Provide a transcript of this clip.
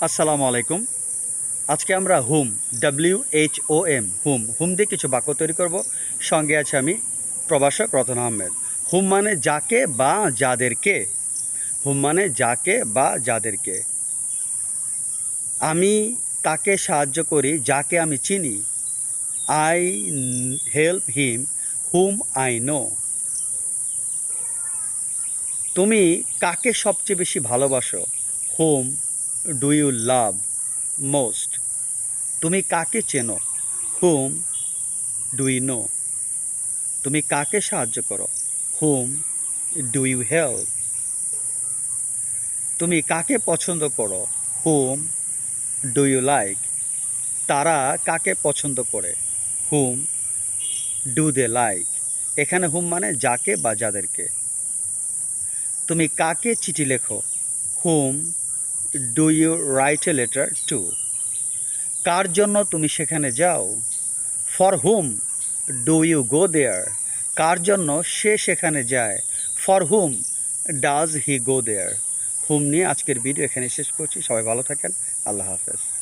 আসসালামু আলাইকুম। আজকে আমরা WHOM হুম দিয়ে কিছু বাক্য তৈরি করব। সঙ্গে আছে আমি প্রভাষক রতন আহমেদ। হুম মানে যাকে বা যাদেরকে। হুম মানে যাকে বা যাদেরকে। আমি তাকে সাহায্য করি যাকে আমি চিনি। I help him hmm I know. তুমি কাকে সবচেয়ে বেশি ভালোবাসো? হুম ডু ইউ লাভ মোস্ট। তুমি কাকে চেনো? হুম ডু ইউ নো। তুমি কাকে সাহায্য করো? হুম ডু ইউ হেল্প। তুমি কাকে পছন্দ করো? হুম ডু ইউ লাইক। তারা কাকে পছন্দ করে? Whom do they like. এখানে হুম মানে যাকে বা যাদেরকে। তুমি কাকে চিঠি লেখো? Whom do you write a letter to. কার জন্য তুমি সেখানে যাও? For whom do you go there. কার জন্য সে সেখানে যায়? ফর হুম ডাজ হি গো দেয়ার। হুম নিয়ে আজকের ভিডিও এখানে শেষ করছি। সবাই ভালো থাকেন। আল্লাহ হাফেজ।